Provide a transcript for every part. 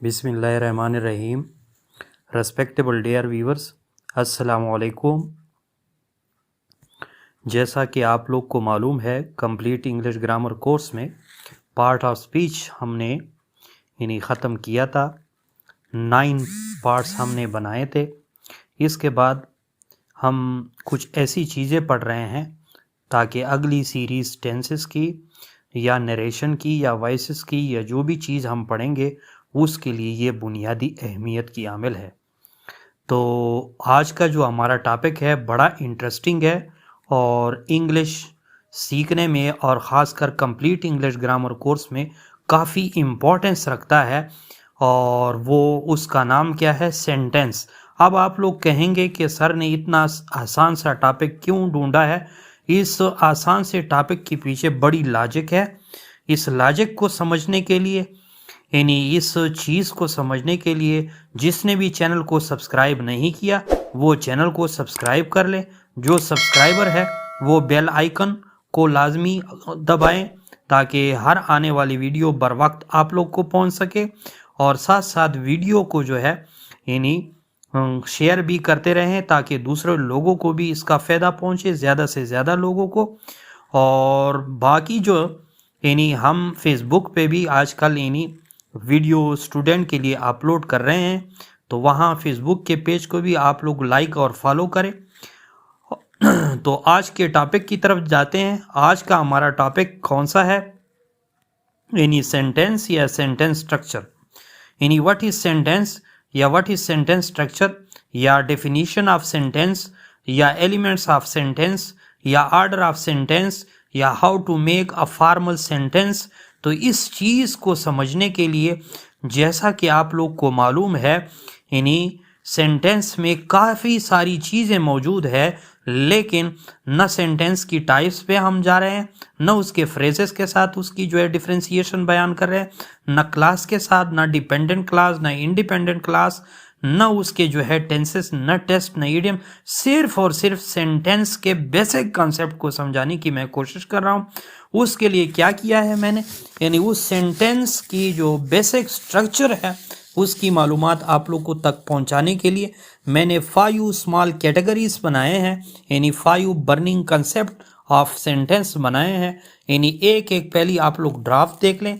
بسم اللہ الرحمن الرحیم. ریسپیکٹیبل ڈیئر ویورز، السلام علیکم. جیسا کہ آپ لوگ کو معلوم ہے، کمپلیٹ انگلش گرامر کورس میں پارٹ آف سپیچ ہم نے ختم کیا تھا. 9 پارٹس ہم نے بنائے تھے. اس کے بعد ہم کچھ ایسی چیزیں پڑھ رہے ہیں تاکہ اگلی سیریز ٹینسز کی یا نریشن کی یا وائسز کی یا جو بھی چیز ہم پڑھیں گے اس کے لیے یہ بنیادی اہمیت کی عامل ہے. تو آج کا جو ہمارا ٹاپک ہے بڑا انٹرسٹنگ ہے اور انگلش سیکھنے میں اور خاص کر کمپلیٹ انگلش گرامر کورس میں کافی امپورٹنس رکھتا ہے، اور وہ اس کا نام کیا ہے؟ سینٹینس. اب آپ لوگ کہیں گے کہ سر نے اتنا آسان سا ٹاپک کیوں ڈھونڈا ہے؟ اس آسان سے ٹاپک کے پیچھے بڑی لاجک ہے. اس لاجک کو سمجھنے کے لیے، اس چیز کو سمجھنے کے لیے، جس نے بھی چینل کو سبسکرائب نہیں کیا وہ چینل کو سبسکرائب کر لے. جو سبسکرائبر ہے وہ بیل آئیکن کو لازمی دبائیں تاکہ ہر آنے والی ویڈیو بر وقت آپ لوگ کو پہنچ سکے، اور ساتھ ساتھ ویڈیو کو جو ہے شیئر بھی کرتے رہیں تاکہ دوسرے لوگوں کو بھی اس کا فائدہ پہنچے، زیادہ سے زیادہ لوگوں کو. اور باقی جو ہم فیس بک پہ بھی آج کل ویڈیو اسٹوڈنٹ کے لیے اپلوڈ کر رہے ہیں، تو وہاں فیس بک کے پیج کو بھی آپ لوگ لائک اور فالو کریں. تو آج کے ٹاپک کی طرف جاتے ہیں. آج کا ہمارا ٹاپک کون سا ہے؟ سینٹینس یا sentence structure. What is sentence یا واٹ از سینٹینس اسٹرکچر، یا ڈیفینیشن آف سینٹینس، یا ایلیمنٹس آف سینٹینس، یا آرڈر آف سینٹینس، یا how to make a formal sentence. تو اس چیز کو سمجھنے کے لیے، جیسا کہ آپ لوگ کو معلوم ہے، سینٹینس میں کافی ساری چیزیں موجود ہے، لیکن نہ سینٹینس کی ٹائپس پہ ہم جا رہے ہیں، نہ اس کے فریزز کے ساتھ اس کی جو ہے ڈفرینسیشن بیان کر رہے ہیں، نہ کلاس کے ساتھ، نہ ڈیپینڈنٹ کلاس، نہ انڈیپینڈنٹ کلاس، نہ اس کے جو ہے ٹینسز، نہ ٹیسٹ، نہ ایڈیم. صرف اور صرف سینٹینس کے بیسک کانسیپٹ کو سمجھانے کی میں کوشش کر رہا ہوں. اس کے لیے کیا کیا ہے میں نے، اس سینٹینس کی جو بیسک سٹرکچر ہے اس کی معلومات آپ لوگ کو تک پہنچانے کے لیے میں نے 5 اسمال کیٹیگریز بنائے ہیں، 5 برننگ کنسیپٹ آف سینٹینس بنائے ہیں. ایک پہلی آپ لوگ ڈرافٹ دیکھ لیں،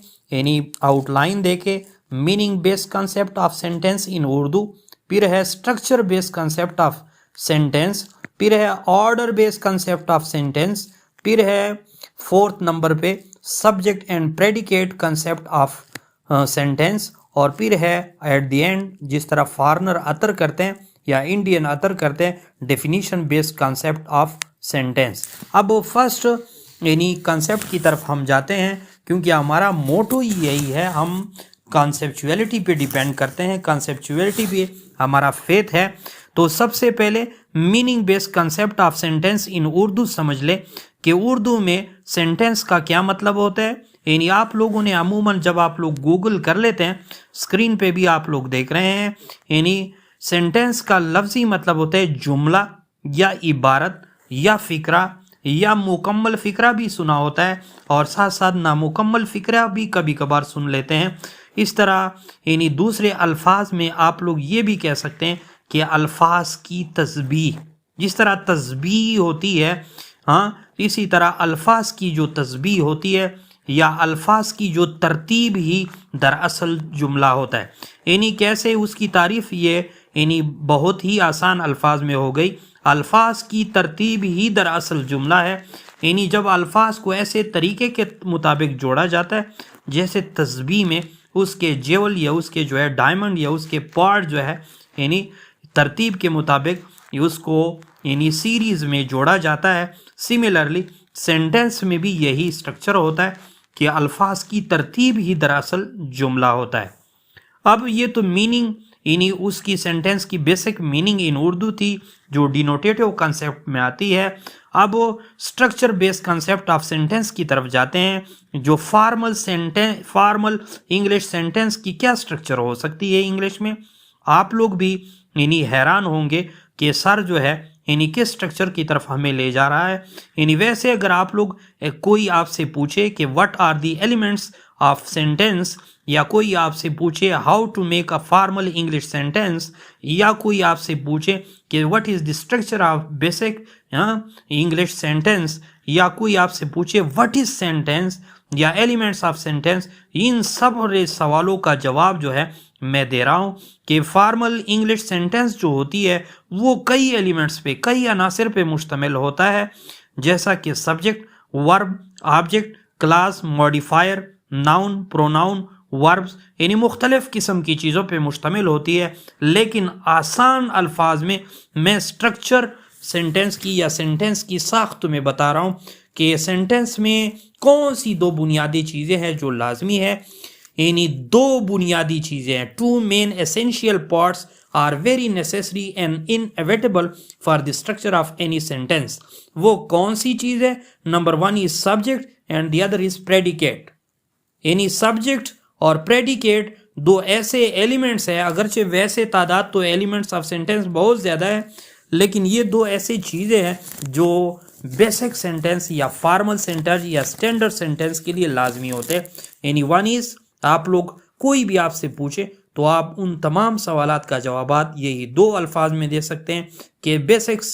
آؤٹ لائن دیکھیں. Meaning base concept of sentence ان اردو، پھر ہے structure base concept of sentence, پھر ہے order base concept of sentence, پھر ہے 4 نمبر پہ subject and predicate concept of sentence, اور پھر ہے ایٹ دی اینڈ جس طرح فارنر اتر کرتے ہیں یا انڈین اتر کرتے ہیں، definition base concept of sentence. اب فرسٹ کنسیپٹ کی طرف ہم جاتے ہیں، کیونکہ ہمارا موٹو یہی ہے، ہم کانسیپچویلٹی پہ ڈیپینڈ کرتے ہیں، کانسیپچویلٹی پہ ہمارا فیتھ ہے. تو سب سے پہلے meaning base concept of sentence ان اردو سمجھ لے کہ اردو میں سینٹینس کا کیا مطلب ہوتا ہے. آپ لوگوں نے عموماً جب آپ لوگ گوگل کر لیتے ہیں، اسکرین پہ بھی آپ لوگ دیکھ رہے ہیں، سینٹینس کا لفظی مطلب ہوتا ہے جملہ یا عبارت یا فقرہ، یا مکمل فقرہ بھی سنا ہوتا ہے، اور ساتھ ساتھ نامکمل فقرہ بھی کبھی کبھار سن لیتے ہیں. اس طرح دوسرے الفاظ میں آپ لوگ یہ بھی کہہ سکتے ہیں کہ الفاظ کی تشبیہ، جس طرح تشبیہ ہوتی ہے، اسی طرح الفاظ کی جو تشبیہ ہوتی ہے یا الفاظ کی جو ترتیب ہی دراصل جملہ ہوتا ہے. کیسے اس کی تعریف یہ بہت ہی آسان الفاظ میں ہو گئی. الفاظ کی ترتیب ہی دراصل جملہ ہے. جب الفاظ کو ایسے طریقے کے مطابق جوڑا جاتا ہے جیسے تشبیہ میں اس کے جیول یا اس کے جو ہے ڈائمنڈ یا اس کے پارٹ جو ہے ترتیب کے مطابق اس کو سیریز میں جوڑا جاتا ہے. سملرلی سینٹینس میں بھی یہی سٹرکچر ہوتا ہے کہ الفاظ کی ترتیب ہی دراصل جملہ ہوتا ہے. اب یہ تو میننگ اس کی سینٹینس کی بیسک میننگ ان اردو تھی جو ڈینوٹیٹو کنسیپٹ میں آتی ہے. اب structure base concept of sentence کی طرف جاتے ہیں، جو فارمل انگلش سینٹینس کی کیا اسٹرکچر ہو سکتی ہے انگلش میں. آپ لوگ بھی حیران ہوں گے کہ سر جو ہے کس سٹرکچر کی طرف ہمیں لے جا رہا ہے. ویسے اگر آپ لوگ کوئی آپ سے پوچھے کہ what are the elements of sentence, या कोई आपसे पूछे how to make a formal English sentence, या कोई आपसे पूछे कि what is the structure of basic English sentence, या कोई आपसे पूछे व्हाट इज सेंटेंस या एलिमेंट्स ऑफ सेंटेंस, इन सब सवालों का जवाब जो है मैं दे रहा हूँ कि फॉर्मल इंग्लिश सेंटेंस जो होती है वो कई एलिमेंट्स पे, कई अनासर पे मुश्तमिल होता है, जैसा कि subject, verb, object, class, modifier, noun, pronoun, verbs, यानी मुख्तलिफ किस्म की चीज़ों पे मुश्तमिल होती है। लेकिन आसान अल्फाज में मैं स्ट्रक्चर सेंटेंस की या सेंटेंस की साख्त तुम्हें बता रहा हूँ कि सेंटेंस में कौन सी दो बुनियादी चीज़ें हैं जो लाजमी है। यानी दो बुनियादी चीज़ें हैं, two main essential parts are very necessary and inevitable for the structure of any sentence. वो कौन सी चीज़ है? Number one is subject and the other is predicate. यानी सब्जेक्ट और प्रेडिकेट दो ऐसे एलिमेंट्स हैं, अगरचे वैसे तादाद तो एलिमेंट्स ऑफ सेंटेंस बहुत ज़्यादा है, लेकिन ये दो ऐसी चीज़ें हैं जो बेसिक सेंटेंस या फॉर्मल सेंटेंस या स्टैंडर्ड सेंटेंस के लिए लाजमी होते हैं। यानी वन इज़, आप लोग कोई भी आपसे पूछे तो आप उन तमाम सवालात का जवाब यही दो अल्फाज में दे सकते हैं कि बेसिक्स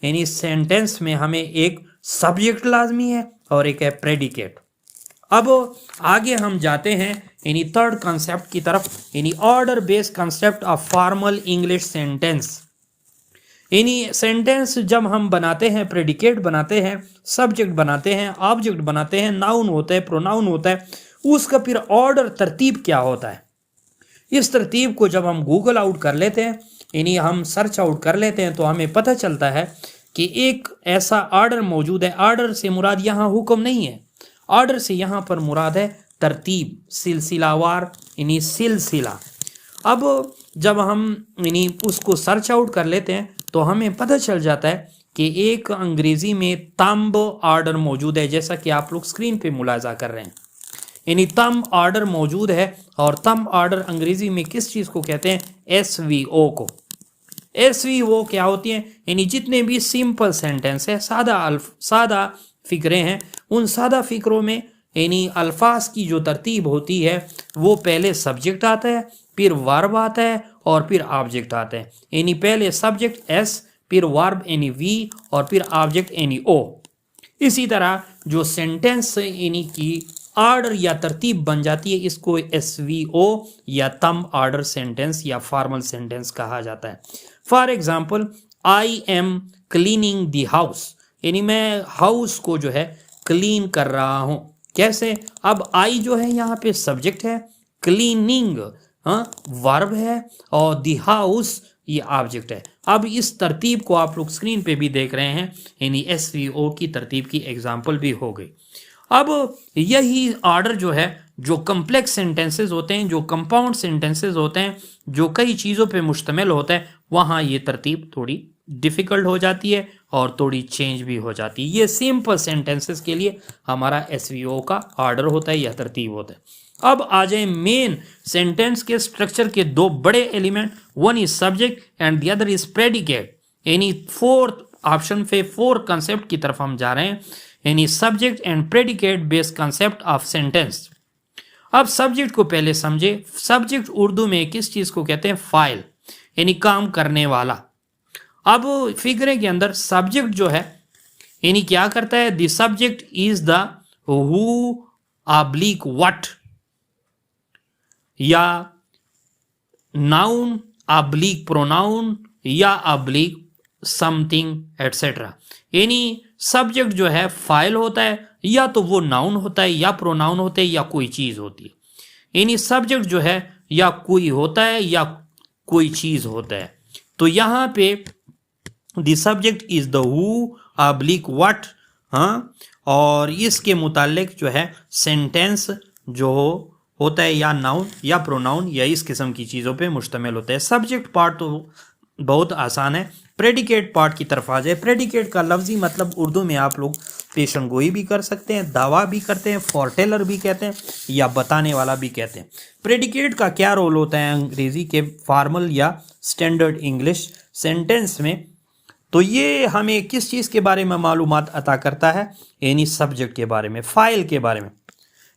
यानी सेंटेंस में हमें एक सब्जेक्ट लाजमी है और एक है प्रेडिकेट। अब आगे हम जाते हैं यानी थर्ड कॉन्सेप्ट की तरफ, यानी order based concept of formal English sentence. यानी सेंटेंस जब हम बनाते हैं, प्रेडिकेट बनाते हैं, सब्जेक्ट बनाते हैं, ऑब्जेक्ट बनाते हैं, नाउन होता है, प्रोनाउन होता है, उसका फिर ऑर्डर तरतीब क्या होता है। इस तरतीब को जब हम गूगल आउट कर लेते हैं, यानी हम सर्च आउट कर लेते हैं, तो हमें पता चलता है कि एक ऐसा ऑर्डर मौजूद है। ऑर्डर से मुराद यहाँ हुक्म नहीं है, ऑर्डर से यहाँ पर मुराद है तरतीब, सिलसिलावार, यानी सिलसिला। अब जब हम यानी उसको सर्च आउट कर लेते हैं तो हमें पता चल जाता है कि एक अंग्रेज़ी में तंब ऑर्डर मौजूद है, जैसा कि आप लोग स्क्रीन पे मुलाजा कर रहे हैं। यानी तंब ऑर्डर मौजूद है, और तंब ऑर्डर अंग्रेज़ी में किस चीज़ को कहते हैं? SVO को। SVO क्या होती है? यानी जितने भी सिंपल सेंटेंस है, सादा फ़िक्रे हैं, उन सादा फ़िक्रों में यानी अल्फाज की जो तरतीब होती है वो पहले सब्जेक्ट आता है, फिर वर्ब आता है और फिर ऑब्जेक्ट आता है। यानी पहले सब्जेक्ट S, फिर वर्ब यानी V और फिर ऑब्जेक्ट यानी O। इसी तरह जो सेंटेंस यानी कि ऑर्डर या तरतीब बन जाती है, इसको SVO या तंब ऑर्डर सेंटेंस या फॉर्मल सेंटेंस कहा जाता है। For example, I am cleaning the house, यानी मैं हाउस को जो है क्लीन कर रहा हूँ। कैसे? अब आई जो है यहाँ पे सब्जेक्ट है, क्लीनिंग वर्ब है, और द हाउस ये ऑब्जेक्ट है। अब इस तरतीब को आप लोग स्क्रीन पे भी देख रहे हैं, यानी SVO की तरतीब की एग्जाम्पल भी हो गई। अब यही ऑर्डर जो है, जो कम्प्लेक्स सेंटेंसेस होते हैं, जो कंपाउंड सेंटेंसेस होते हैं, जो कई चीज़ों पे मुश्तमिल होता है, वहाँ ये तरतीब थोड़ी डिफ़िकल्ट हो जाती है और थोड़ी चेंज भी हो जाती है। ये सिंपल सेंटेंसेस के लिए हमारा SVO का ऑर्डर होता है या तरतीब होता है। अब आ जाए मेन सेंटेंस के स्ट्रक्चर के दो बड़े element, one is subject and the other is predicate. यानी फोर्थ ऑप्शन पे, फोर्थ कंसेप्ट की तरफ हम जा रहे हैं, यानी subject and predicate based concept of sentence. अब सब्जेक्ट को पहले समझे। सब्जेक्ट उर्दू में किस चीज़ को कहते हैं? फाइल, यानी काम करने वाला। अब फिक्रे के अंदर सब्जेक्ट जो है यानी क्या करता है? The subject is the who oblique what, या नाउन ऑब्लिक प्रोनाउन, या ऑब्लिक समथिंग एटसेट्रा। यानी सब्जेक्ट जो है फाइल होता है, या तो वो नाउन होता है, या प्रोनाउन होते हैं, या कोई चीज़ होती है। यानी सब्जेक्ट जो है या कोई होता है या कोई चीज़ होता है। तो यहाँ पे the subject is the who oblique what, और इसके मुतालिक जो है सेंटेंस जो होता है या नाउन या प्रोनाउन या इस किस्म की चीज़ों पे मुश्तमिल होता है। सब्जेक्ट पार्ट तो बहुत आसान है। प्रेडिकेट पार्ट की तरफ आ जाए। प्रेडिकेट का लफ्जी मतलब उर्दू में आप लोग पेशन गोई भी कर सकते हैं, दावा भी करते हैं, फॉरटेलर भी कहते हैं, या बताने वाला भी कहते हैं। प्रेडिकेट का क्या रोल होता है अंग्रेज़ी के फॉर्मल या स्टैंडर्ड इंग्लिश सेंटेंस में? तो ये हमें किस चीज़ के बारे में मालूमात अता करता है? यानी सब्जेक्ट के बारे में, फ़ाइल के बारे में।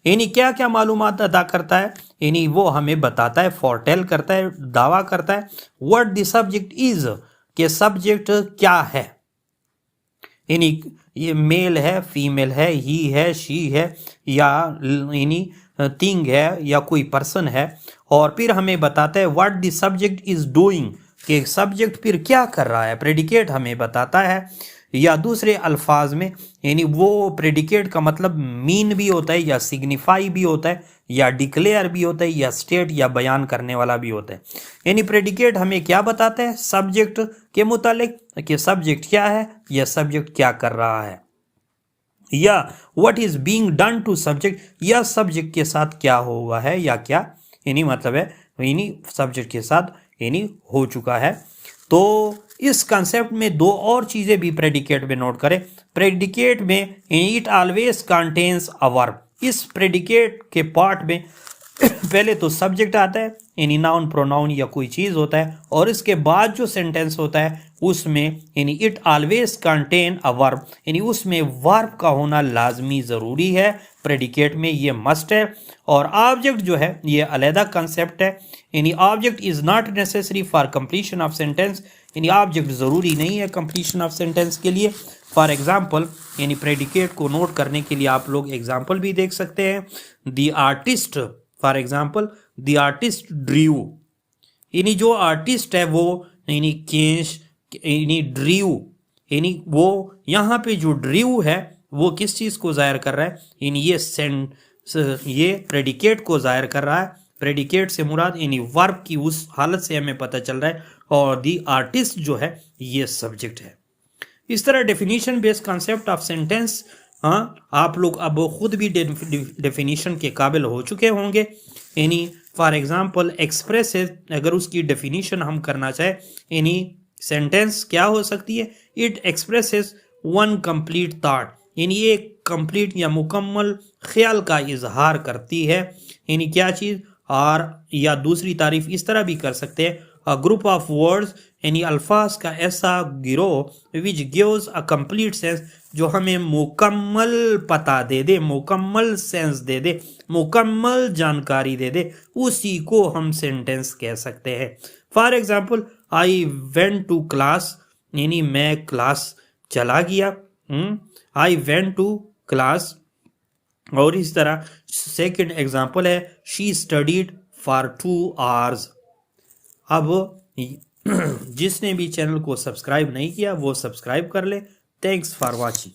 यानी क्या क्या मालूमात अदा करता है, यानी वो हमें बताता है, फोरटेल करता है, दावा करता है व्हाट द सब्जेक्ट इज, कि सब्जेक्ट क्या है। यानी ये मेल है, फीमेल है, ही है, शी है, या यानी थिंग है, या कोई पर्सन है। और फिर हमें बताता है what the subject is doing, कि सब्जेक्ट फिर क्या कर रहा है, प्रेडिकेट हमें बताता है। या दूसरे अल्फाज में यानी वो प्रेडिकेट का मतलब मीन भी होता है, या सिग्निफाई भी होता है, या डिक्लेयर भी होता है, या स्टेट या बयान करने वाला भी होता है। यानी प्रेडिकेट हमें क्या बताता है सब्जेक्ट के मुतालिक, कि सब्जेक्ट क्या है या सब्जेक्ट क्या कर रहा है, या what is being done to subject, या सब्जेक्ट के साथ क्या हुआ है या क्या यानी मतलब है यानी सब्जेक्ट के साथ यानी हो चुका है। तो इस कंसेप्ट में दो और चीजें भी प्रेडिकेट में नोट करें। प्रेडिकेट में it always contains a verb, इस प्रेडिकेट के पार्ट में पहले तो सब्जेक्ट आता है यानी नाउन प्रोनाउन या कोई चीज होता है, और इसके बाद जो सेंटेंस होता है उसमें यानी it always contain a verb, यानी उसमें वर्ब का होना लाजमी ज़रूरी है, प्रेडिकेट में ये मस्ट है। और ऑब्जेक्ट जो है ये अलहदा कंसेप्ट है, यानी object is not necessary for completion of sentence, यानी ऑब्जेक्ट ज़रूरी नहीं है कंप्लीशन ऑफ सेंटेंस के लिए। फॉर एग्जाम्पल यानी प्रेडिकेट को नोट करने के लिए आप लोग एग्जाम्पल भी देख सकते हैं। The artist, for example the artist ड्रीव, यानी जो आर्टिस्ट है वो यानी केश यानी ड्रीव, यानी वो यहाँ पे जो ड्रीव है वो किस चीज़ को जाहिर कर रहा है, यानी ये प्रेडिकेट को जाहिर कर रहा है। प्रेडिकेट से मुराद यानी वर्ब की उस हालत से हमें पता चल रहा है, और दी आर्टिस्ट जो है ये सब्जेक्ट है। इस तरह definition based concept of sentence, हाँ आप लोग अब खुद भी डेफिनेशन के काबिल हो चुके होंगे। यानी फॉर एग्जांपल एक्सप्रेस, अगर उसकी डेफिनेशन हम करना चाहे यानी सेंटेंस क्या हो सकती है, it expresses one complete thought, यानी एक कंप्लीट या मुकम्मल ख्याल का इजहार करती है, यानी क्या चीज़। और या दूसरी तारीफ इस तरह भी कर सकते हैं, अ ग्रुप ऑफ वर्ड्स यानी अल्फाज का ऐसा गिरोह which gives a complete sense, जो हमें मुकम्मल पता दे दे, मुकम्मल सेंस दे दे, मुकम्मल जानकारी दे दे, उसी को हम सेंटेंस कह सकते हैं। For example I went to class, यानी मैं क्लास चला गया, आई वेंट टू क्लास। और इस तरह सेकंड एग्जाम्पल है शी स्टडीड फॉर 2 hours। अब जिसने भी चैनल को सब्सक्राइब नहीं किया वो सब्सक्राइब कर ले। Thanks for watching.